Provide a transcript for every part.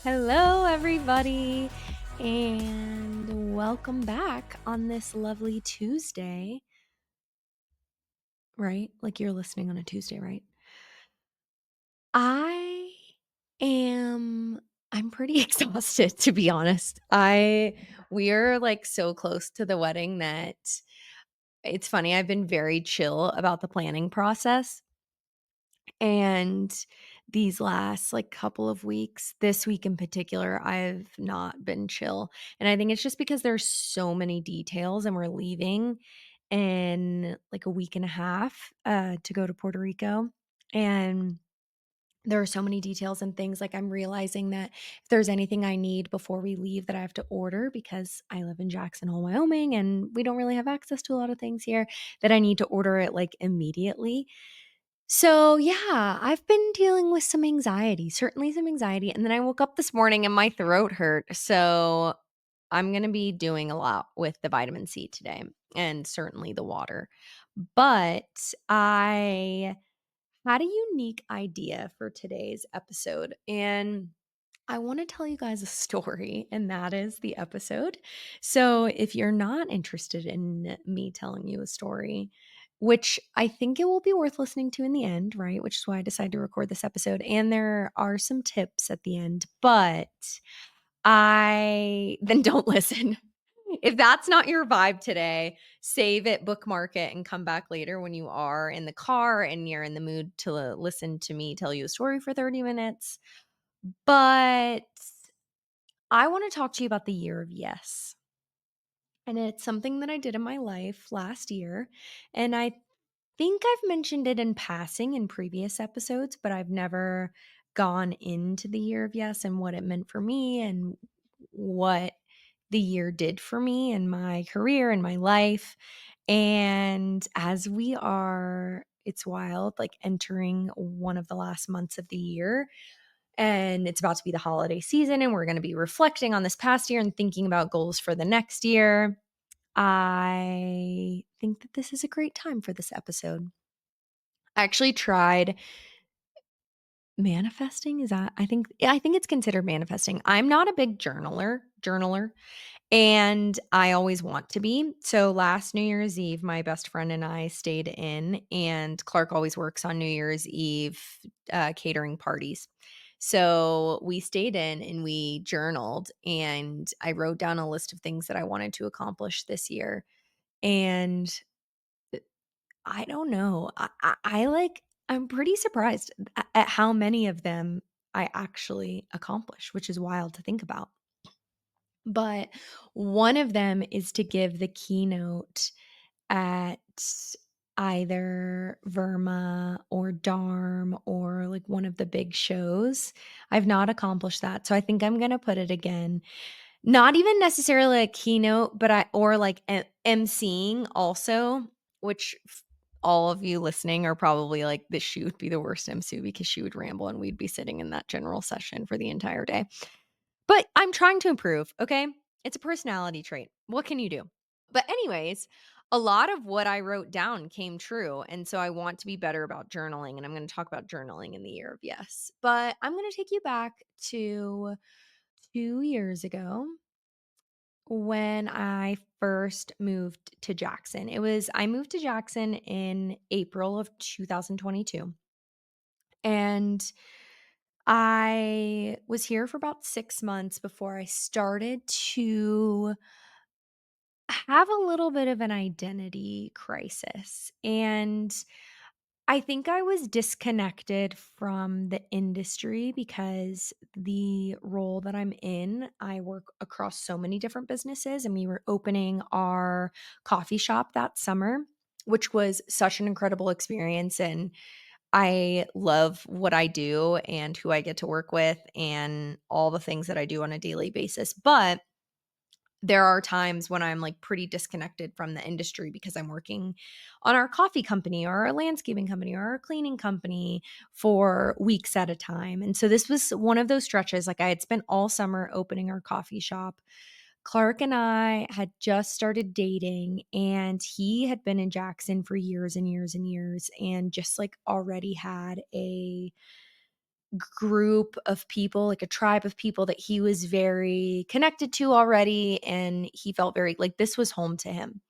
Hello, everybody, and welcome back on this lovely Tuesday, right? Like you're listening on a Tuesday, right? I am I'm pretty exhausted to be honest. We're like so close to the wedding that it's funny. I've been very chill about the planning process. And these last like couple of weeks, this week in particular, I've not been chill. And I think it's just because there's so many details and we're leaving in like a week and a half to go to Puerto Rico. And there are so many details and things like I'm realizing that if there's anything I need before we leave that I have to order because I live in Jackson Hole, Wyoming, and we don't really have access to a lot of things here that I need to order it like immediately. So, yeah, I've been dealing with some anxiety, certainly some anxiety. And then I woke up this morning and my throat hurt. So, I'm going to be doing a lot with the vitamin C today and certainly the water. But I had a unique idea for today's episode. And I want to tell you guys a story, and that is the episode. So, if you're not interested in me telling you a story, which I think it will be worth listening to in the end, right? Which is why I decided to record this episode. And there are some tips at the end, but I then don't listen. If that's not your vibe today, save it, bookmark it, and come back later when you are in the car and you're in the mood to listen to me tell you a story for 30 minutes. But I want to talk to you about the year of yes. And it's something that I did in my life last year. And I think I've mentioned it in passing in previous episodes, but I've never gone into the year of yes and what it meant for me and what the year did for me and my career and my life. And as we are, it's wild, like entering one of the last months of the year, and it's about to be the holiday season, and we're going to be reflecting on this past year and thinking about goals for the next year. I think that this is a great time for this episode. I actually tried manifesting. Is that I think it's considered manifesting. I'm not a big journaler, and I always want to be. So last New Year's Eve, my best friend and I stayed in, and Clark always works on New Year's Eve catering parties. So we stayed in and we journaled, and I wrote down a list of things that I wanted to accomplish this year. And I don't know. I'm pretty surprised at how many of them I actually accomplish, which is wild to think about. But one of them is to give the keynote at either Verma or Darm or like one of the big shows. I've not accomplished that. So I think I'm going to put it again. Not even necessarily a keynote, but or like emceeing also, which all of you listening are probably like, this she would be the worst MC because she would ramble and we'd be sitting in that general session for the entire day. But I'm trying to improve, okay? It's a personality trait. What can you do? But anyways, a lot of what I wrote down came true, and so I want to be better about journaling, and I'm going to talk about journaling in the year of yes. But I'm going to take you back to 2 years ago when I first moved to Jackson. I moved to Jackson in April of 2022, and I was here for about 6 months before I started to have a little bit of an identity crisis. And I think I was disconnected from the industry because the role that I'm in, I work across so many different businesses, and we were opening our coffee shop that summer, which was such an incredible experience. And I love what I do and who I get to work with and all the things that I do on a daily basis. But there are times when I'm like pretty disconnected from the industry because I'm working on our coffee company or our landscaping company or our cleaning company for weeks at a time. And so this was one of those stretches. Like I had spent all summer opening our coffee shop. Clark and I had just started dating, and he had been in Jackson for years and years and years, and just like already had a group of people, like a tribe of people that he was very connected to already, and he felt very like this was home to him.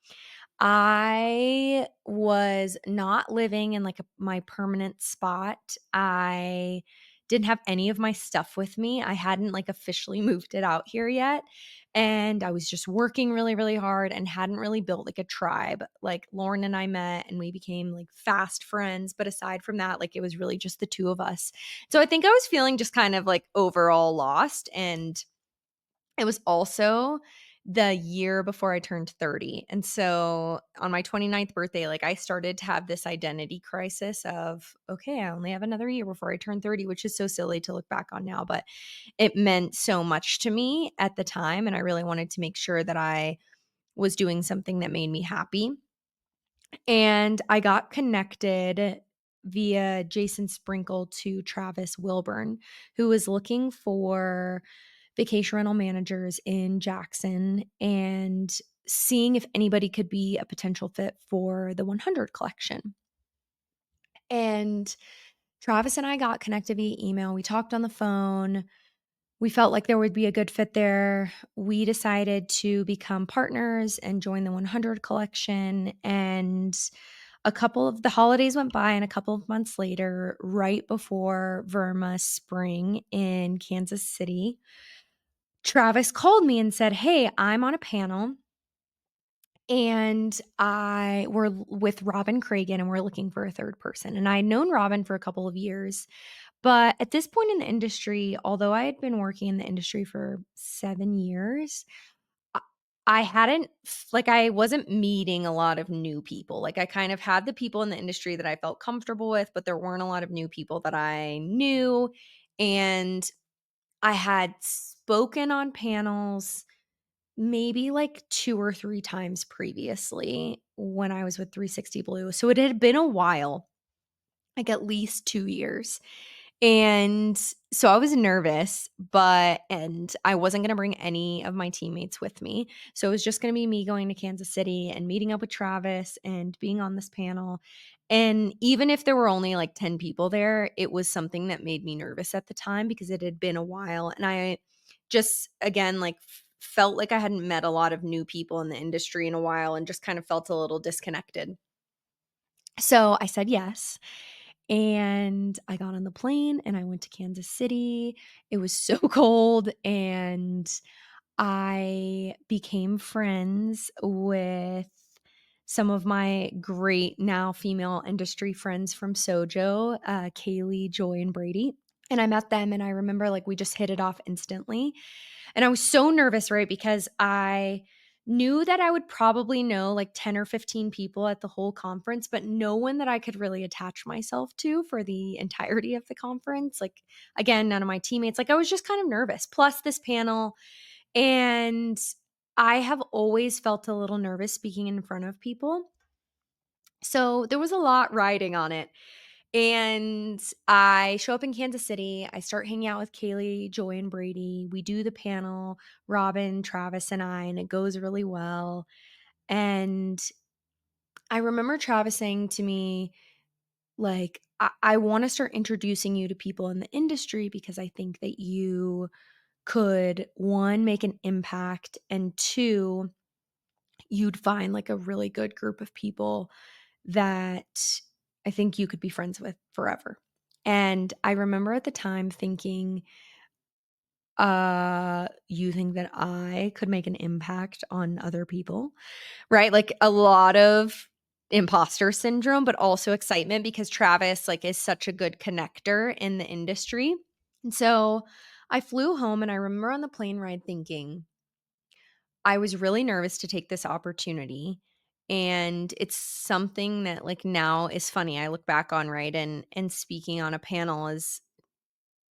I was not living in like my permanent spot. I didn't have any of my stuff with me. I hadn't like officially moved it out here yet. And I was just working really, really hard and hadn't really built like a tribe. Like Lauren and I met and we became like fast friends. But aside from that, like it was really just the two of us. So I think I was feeling just kind of like overall lost. And it was also the year before I turned 30. And so on my 29th birthday, like I started to have this identity crisis of, okay, I only have another year before I turn 30, which is so silly to look back on now, but it meant so much to me at the time. And I really wanted to make sure that I was doing something that made me happy. And I got connected via Jason Sprinkle to Travis Wilburn, who was looking for vacation rental managers in Jackson and seeing if anybody could be a potential fit for the 100 collection. And Travis and I got connected via email. We talked on the phone. We felt like there would be a good fit there. We decided to become partners and join the 100 collection. And a couple of the holidays went by, and a couple of months later, right before Verma Spring in Kansas City, Travis called me and said, "Hey, I'm on a panel and we're with Robin Cragen and we're looking for a third person." And I'd known Robin for a couple of years, but at this point in the industry, although I had been working in the industry for 7 years, I I hadn't like I wasn't meeting a lot of new people. Like I kind of had the people in the industry that I felt comfortable with, but there weren't a lot of new people that I knew. And I had spoken on panels maybe like 2 or 3 times previously when I was with 360 Blue. So it had been a while, like at least 2 years. And so I was nervous, and I wasn't going to bring any of my teammates with me. So it was just going to be me going to Kansas City and meeting up with Travis and being on this panel. And even if there were only like 10 people there, it was something that made me nervous at the time because it had been a while. And I just, again, like felt like I hadn't met a lot of new people in the industry in a while and just kind of felt a little disconnected. So I said yes. And I got on the plane and I went to Kansas City. It was so cold, and I became friends with some of my great now female industry friends from Sojo, Kaylee, Joy, and Brady. And I met them, and I remember like we just hit it off instantly. And I was so nervous, right? Because I knew that I would probably know like 10 or 15 people at the whole conference, but no one that I could really attach myself to for the entirety of the conference. Like, again, none of my teammates. Like, I was just kind of nervous. Plus, this panel. And I have always felt a little nervous speaking in front of people. So there was a lot riding on it. And I show up in Kansas City. I start hanging out with Kaylee, Joy, and Brady. We do the panel, Robin, Travis, and I, and it goes really well. And I remember Travis saying to me, like, I want to start introducing you to people in the industry because I think that you could, one, make an impact, and two, you'd find like a really good group of people that I think you could be friends with forever. And I remember at the time thinking, you think that I could make an impact on other people, right? Like a lot of imposter syndrome, but also excitement because Travis like is such a good connector in the industry. And so I flew home and I remember on the plane ride thinking, I was really nervous to take this opportunity. And it's something that like now is funny. I look back on, right? And speaking on a panel is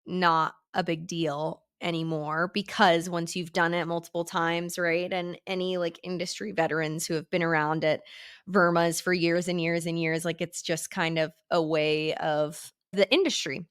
not a big deal anymore because once you've done it multiple times, right? And any like industry veterans who have been around at Vermas for years and years and years, like it's just kind of a way of the industry.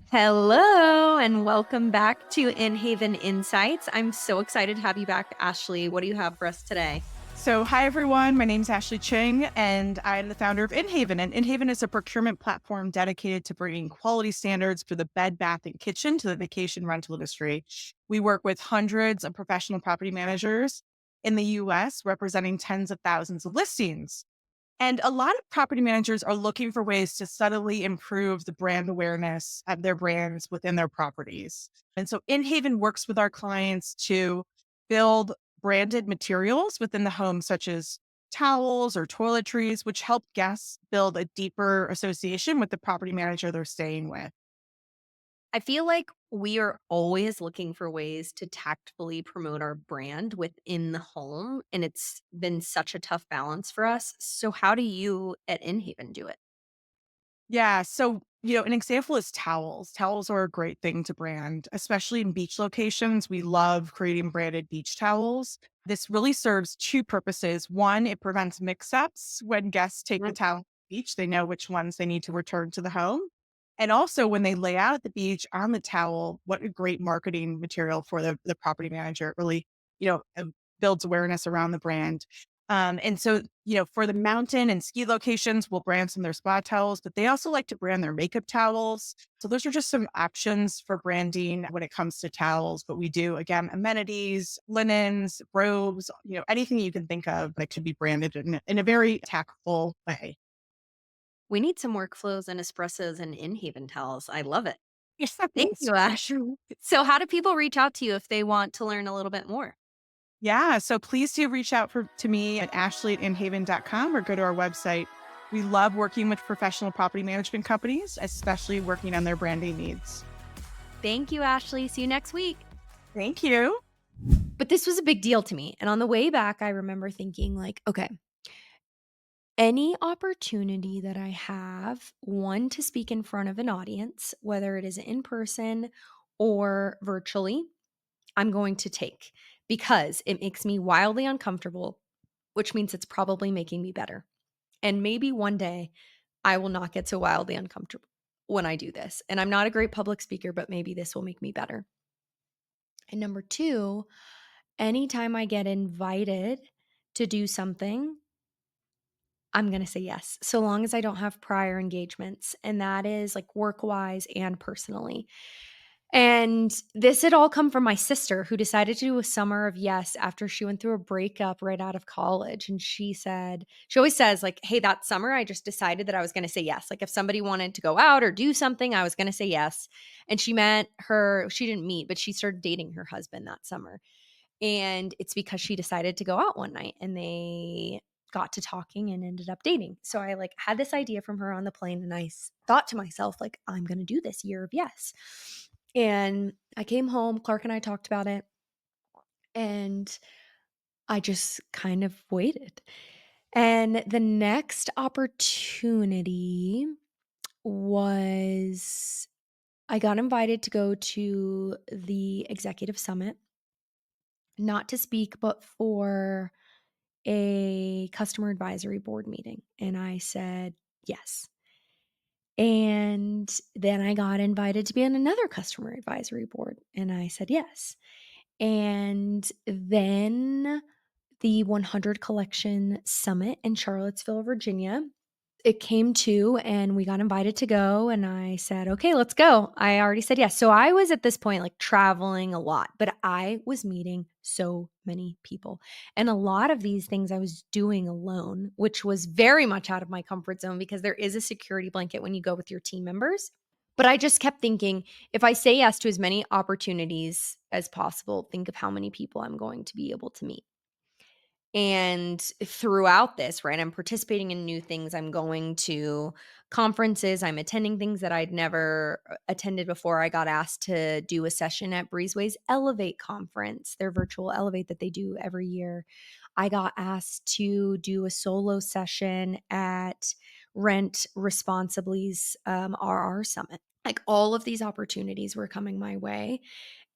Hello and welcome back to In Haven Insights. I'm so excited to have you back, Ashley. What do you have for us today? So, hi everyone. My name is Ashley Ching, and I'm the founder of InHaven. And InHaven is a procurement platform dedicated to bringing quality standards for the bed, bath, and kitchen to the vacation rental industry. We work with hundreds of professional property managers in the US, representing tens of thousands of listings. And a lot of property managers are looking for ways to subtly improve the brand awareness of their brands within their properties. And so InHaven works with our clients to build branded materials within the home, such as towels or toiletries, which help guests build a deeper association with the property manager they're staying with. I feel like we are always looking for ways to tactfully promote our brand within the home, and it's been such a tough balance for us. So how do you at InHaven do it? Yeah. So, an example is towels. Towels are a great thing to brand, especially in beach locations. We love creating branded beach towels. This really serves two purposes. One, it prevents mix ups when guests take the Mm. towel to the beach, they know which ones they need to return to the home. And also, when they lay out at the beach on the towel, what a great marketing material for the property manager. It really, builds awareness around the brand. And so, for the mountain and ski locations, we'll brand some of their spa towels, but they also like to brand their makeup towels. So those are just some options for branding when it comes to towels. But we do, again, amenities, linens, robes, anything you can think of that could be branded in a very tactful way. We need some workflows and espressos and in-haven towels. I love it. Thank Yes. you, Ash. So how do people reach out to you if they want to learn a little bit more? Yeah. So please do reach out to me at ashley@inhaven.com or go to our website. We love working with professional property management companies, especially working on their branding needs. Thank you, Ashley. See you next week. Thank you. But this was a big deal to me. And on the way back, I remember thinking, like, okay, any opportunity that I have, one, to speak in front of an audience, whether it is in person or virtually, I'm going to take because it makes me wildly uncomfortable, which means it's probably making me better. And maybe one day I will not get so wildly uncomfortable when I do this. And I'm not a great public speaker, but maybe this will make me better. And number two, anytime I get invited to do something, I'm going to say yes, so long as I don't have prior engagements. And that is like work wise and personally. And this had all come from my sister who decided to do a summer of yes after she went through a breakup right out of college. And she said, she always says, like, hey, that summer I just decided that I was going to say yes. Like, if somebody wanted to go out or do something, I was going to say yes. And she didn't meet, but she started dating her husband that summer. And it's because she decided to go out one night and they got to talking and ended up dating. So I like had this idea from her on the plane and thought to myself like I'm going to do this year of yes. And I came home, Clark and I talked about it, and I just kind of waited. And the next opportunity was I got invited to go to the executive summit, not to speak, but for a customer advisory board meeting. And I said yes. And then I got invited to be on another customer advisory board. And I said yes. And then the 100 Collection Summit in Charlottesville, Virginia. It came to, and we got invited to go, and I said, "Okay, let's go." I already said yes. So I was at this point, like, traveling a lot, but I was meeting so many people, and a lot of these things I was doing alone, which was very much out of my comfort zone because there is a security blanket when you go with your team members. But I just kept thinking, if I say yes to as many opportunities as possible, think of how many people I'm going to be able to meet. And throughout this, right, I'm participating in new things. I'm going to conferences. I'm attending things that I'd never attended before. I got asked to do a session at Breezeway's Elevate conference, their virtual Elevate that they do every year. I got asked to do a solo session at Rent Responsibly's RR Summit. Like all of these opportunities were coming my way.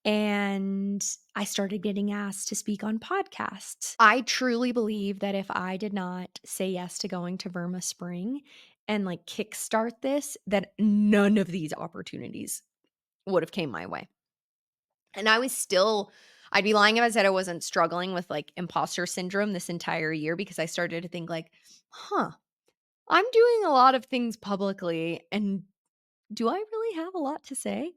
And I started getting asked to speak on podcasts. I truly believe that if I did not say yes to going to Verma Spring and like kickstart this, that none of these opportunities would have came my way. And I was still I'd be lying if I said I wasn't struggling with, like, imposter syndrome this entire year because I started to think like, "Huh, I'm doing a lot of things publicly, and do I really have a lot to say?"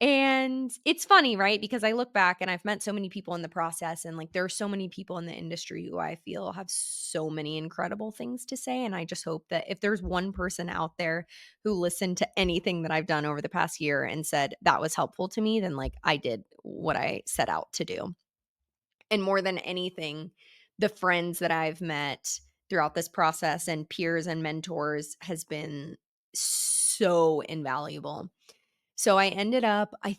And it's funny, right? Because I look back and I've met so many people in the process, and like there are so many people in the industry who I feel have so many incredible things to say. And I just hope that if there's one person out there who listened to anything that I've done over the past year and said that was helpful to me, then like I did what I set out to do. And more than anything, the friends that I've met throughout this process and peers and mentors has been so invaluable. So I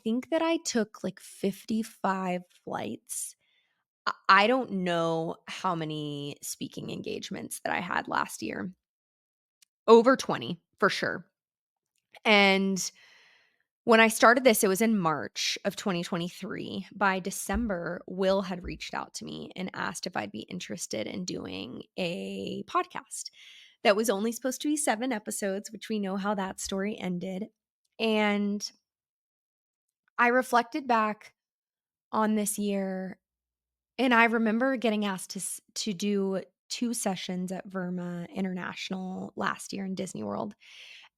think that I took like 55 flights. I don't know how many speaking engagements that I had last year. Over 20 for sure. And when I started this, it was in March of 2023. By December, Will had reached out to me and asked if I'd be interested in doing a podcast that was only supposed to be 7 episodes, which we know how that story ended. And I reflected back on this year, and I remember getting asked to do 2 sessions at Verma International last year in Disney World,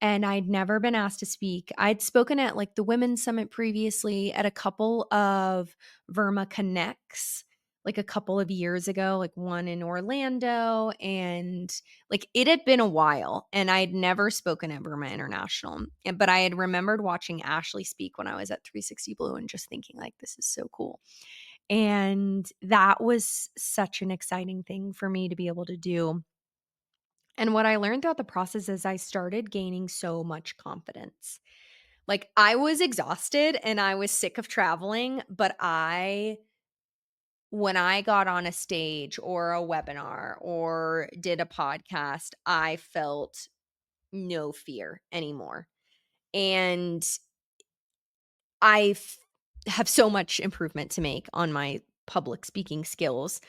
and I'd never been asked to speak. I'd spoken at, like, the Women's Summit previously, at a couple of Verma Connects, like, a couple of years ago, like, one in Orlando, and, like, it had been a while, and I'd never spoken at Verma International, but I had remembered watching Ashley speak when I was at 360 Blue and just thinking, like, "This is so cool." And that was such an exciting thing for me to be able to do. And what I learned throughout the process is I started gaining so much confidence. Like I was exhausted and I was sick of traveling, but when I got on a stage or a webinar or did a podcast, I felt no fear anymore. And I have so much improvement to make on my public speaking skills,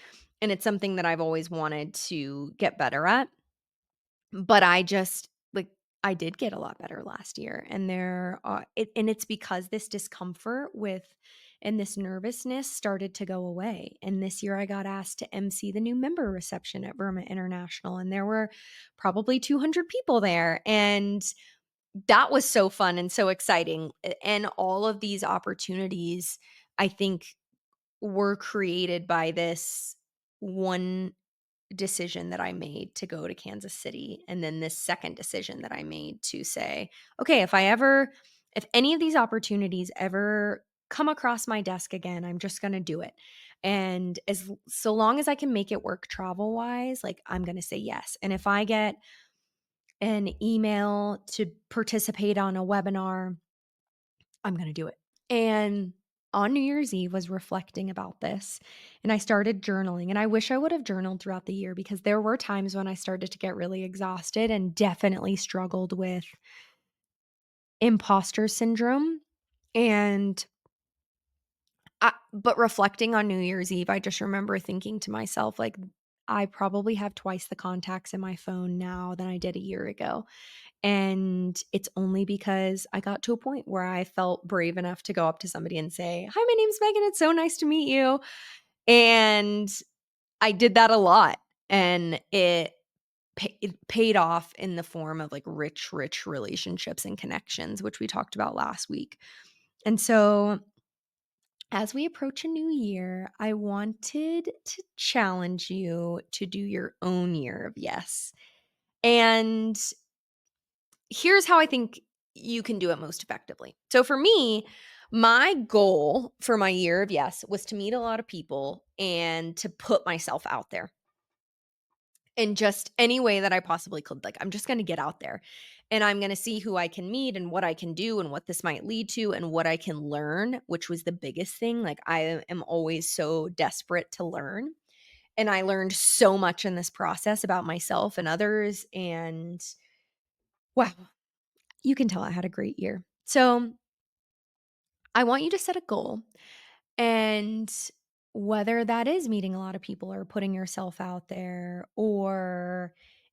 and it's something that I've always wanted to get better at, but I just like, I did get a lot better last year, and it's because this discomfort with and this nervousness started to go away, and this year I got asked to MC the new member reception at Verma International, and there were probably 200 people there, and that was so fun and so exciting, and all of these opportunities, I think, were created by this one decision that I made to go to Kansas City, and then this second decision that I made to say, "Okay, if any of these opportunities ever come across my desk again, I'm just gonna do it." And so long as I can make it work travel-wise, like, I'm gonna say yes, and if I get an email to participate on a webinar, I'm going to do it. And on New Year's Eve was reflecting about this, and I started journaling, and I wish I would have journaled throughout the year because there were times when I started to get really exhausted and definitely struggled with imposter syndrome. And but reflecting on New Year's Eve, I just remember thinking to myself like, I probably have twice the contacts in my phone now than I did a year ago. And it's only because I got to a point where I felt brave enough to go up to somebody and say, "Hi, my name's Megan. It's so nice to meet you." And I did that a lot. And it paid off in the form of like rich relationships and connections, which we talked about last week. And so as we approach a new year, I wanted to challenge you to do your own year of yes. And here's how I think you can do it most effectively. So for me, my goal for my year of yes was to meet a lot of people and to put myself out there in just any way that I possibly could. Like, I'm just going to get out there and I'm going to see who I can meet and what I can do and what this might lead to and what I can learn, which was the biggest thing. Like, I am always so desperate to learn. And I learned so much in this process about myself and others. And wow, you can tell I had a great year. So I want you to set a goal, and whether that is meeting a lot of people or putting yourself out there, or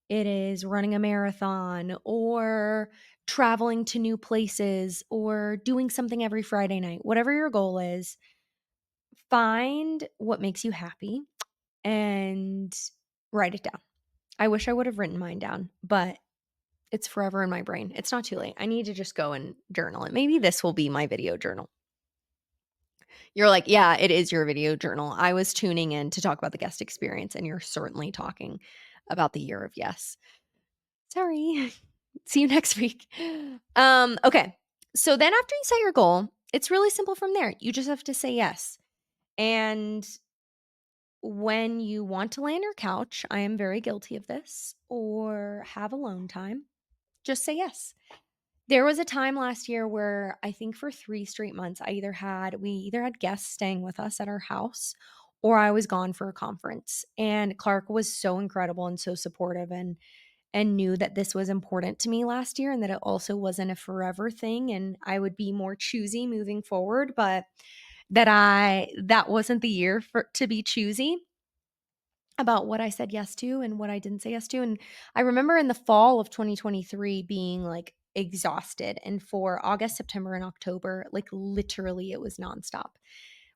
it is running a marathon, or traveling to new places, or doing something every Friday night, whatever your goal is, Find what makes you happy and write it down. I wish I would have written mine down, but it's forever in my brain. It's not too late. I need to just go and journal it. Maybe this will be my video journal. You're like, "Yeah, it is your video journal." I was tuning in to talk about the guest experience, and you're certainly talking about the year of yes. Sorry. See you next week. Okay. So then after you set your goal, it's really simple from there. You just have to say yes. And when you want to lay on your couch, I am very guilty of this, or have alone time, just say yes. There was a time last year where I think for 3 straight months, we either had guests staying with us at our house or I was gone for a conference. And Clark was so incredible and so supportive and knew that this was important to me last year and that it also wasn't a forever thing and I would be more choosy moving forward, but that wasn't the year for to be choosy about what I said yes to and what I didn't say yes to. And I remember in the fall of 2023 being like exhausted. And for August, September, and October, like literally it was nonstop.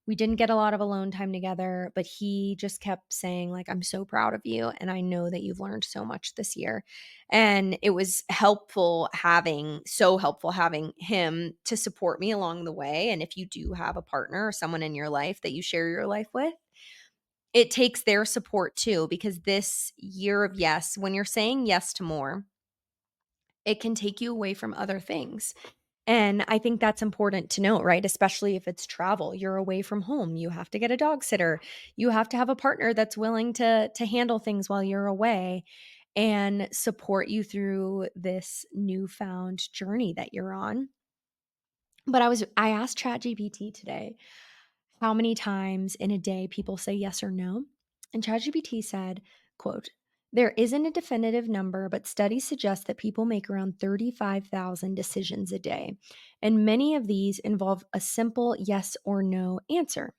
We didn't get a lot of alone time together, but he just kept saying, like, I'm so proud of you. And I know that you've learned so much this year. And it was so helpful having him to support me along the way. And if you do have a partner or someone in your life that you share your life with, it takes their support too, because this year of yes, when you're saying yes to more, it can take you away from other things. And I think that's important to note, right? Especially if it's travel. You're away from home. You have to get a dog sitter. You have to have a partner that's willing to handle things while you're away and support you through this newfound journey that you're on. But I asked ChatGPT today how many times in a day people say yes or no. And ChatGPT said, quote, there isn't a definitive number, but studies suggest that people make around 35,000 decisions a day. And many of these involve a simple yes or no answer.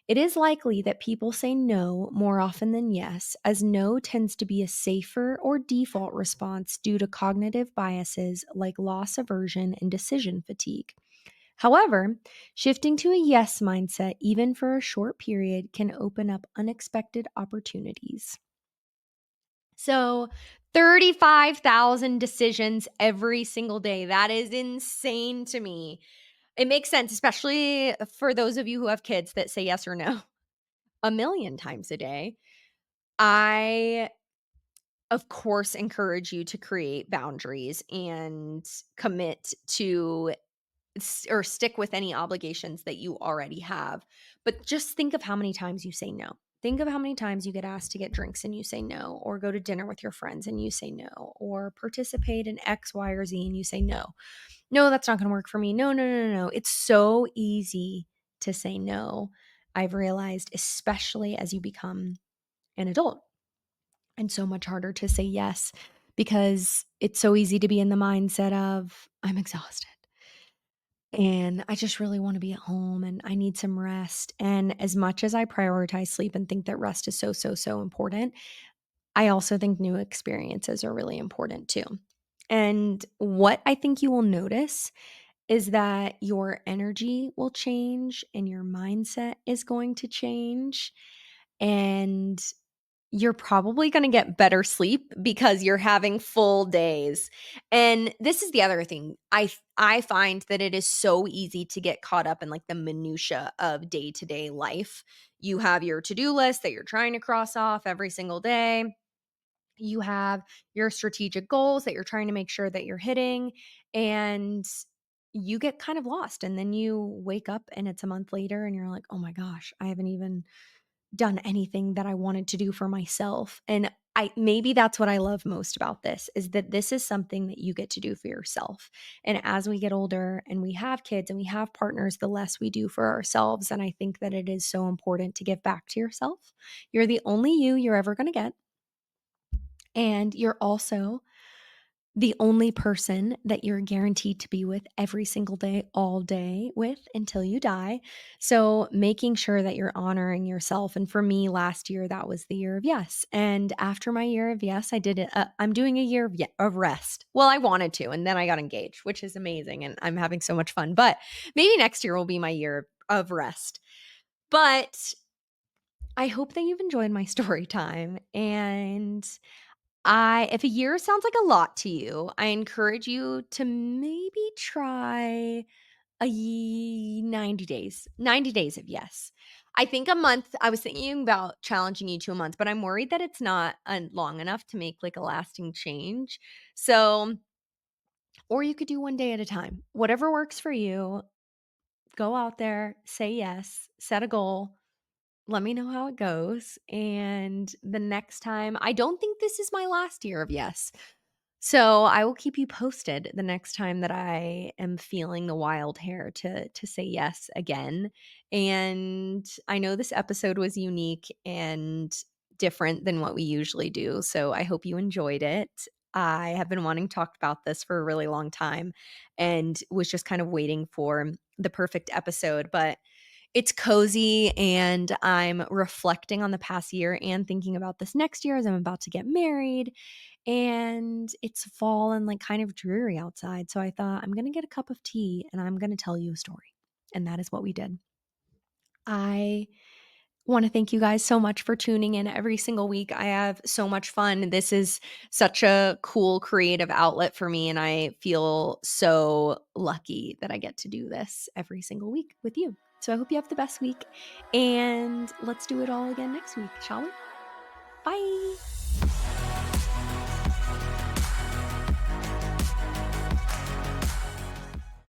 It is likely that people say no more often than yes, as no tends to be a safer or default response due to cognitive biases like loss aversion and decision fatigue. However, shifting to a yes mindset, even for a short period, can open up unexpected opportunities. So, 35,000 decisions every single day. That is insane to me. It makes sense, especially for those of you who have kids that say yes or no a million times a day. I, of course, encourage you to create boundaries and commit to or stick with any obligations that you already have. But just think of how many times you say no. Think of how many times you get asked to get drinks and you say no, or go to dinner with your friends and you say no, or participate in X, Y, or Z and you say no. No, that's not going to work for me. No, no, no, no, no. It's so easy to say no. I've realized, especially as you become an adult, and so much harder to say yes because it's so easy to be in the mindset of, I'm exhausted and I just really want to be at home and I need some rest. And as much as I prioritize sleep and think that rest is so, so, so important, I also think new experiences are really important too. And what I think you will notice is that your energy will change and your mindset is going to change. And you're probably gonna get better sleep because you're having full days. And this is the other thing. I find that it is so easy to get caught up in, like, the minutia of day-to-day life. You have your to-do list that you're trying to cross off every single day. You have your strategic goals that you're trying to make sure that you're hitting, and you get kind of lost, and then you wake up and it's a month later and you're like, "Oh my gosh, I haven't even done anything that I wanted to do for myself." And I maybe that's what I love most about this is that this is something that you get to do for yourself. And as we get older and we have kids and we have partners, the less we do for ourselves. And I think that it is so important to give back to yourself. You're the only you're ever going to get. And you're also the only person that you're guaranteed to be with every single day, all day with until you die. So making sure that you're honoring yourself. And for me, last year, that was the year of yes. And after my year of yes, I did it. I'm doing a year of rest. Well, I wanted to. And then I got engaged, which is amazing. And I'm having so much fun. But maybe next year will be my year of rest. But I hope that you've enjoyed my story time, and I if a year sounds like a lot to you, I encourage you to maybe try 90 days. 90 days of yes. I think a month I was thinking about challenging you to a month, but I'm worried that it's not, long enough to make, like, a lasting change. So or you could do 1 day at a time. Whatever works for you, go out there, say yes, set a goal, let me know how it goes, and the next time I don't think this is my last year of yes. So, I will keep you posted the next time that I am feeling the wild hair to say yes again, and I know this episode was unique and different than what we usually do, so I hope you enjoyed it. I have been wanting to talk about this for a really long time and was just kind of waiting for the perfect episode, but it's cozy, and I'm reflecting on the past year and thinking about this next year as I'm about to get married, and it's fall and, like, kind of dreary outside, so I thought, "I'm gonna get a cup of tea, and I'm gonna tell you a story," and that is what we did. I wanna thank you guys so much for tuning in every single week. I have so much fun. This is such a cool creative outlet for me, and I feel so lucky that I get to do this every single week with you. So I hope you have the best week, and let's do it all again next week, shall we? Bye.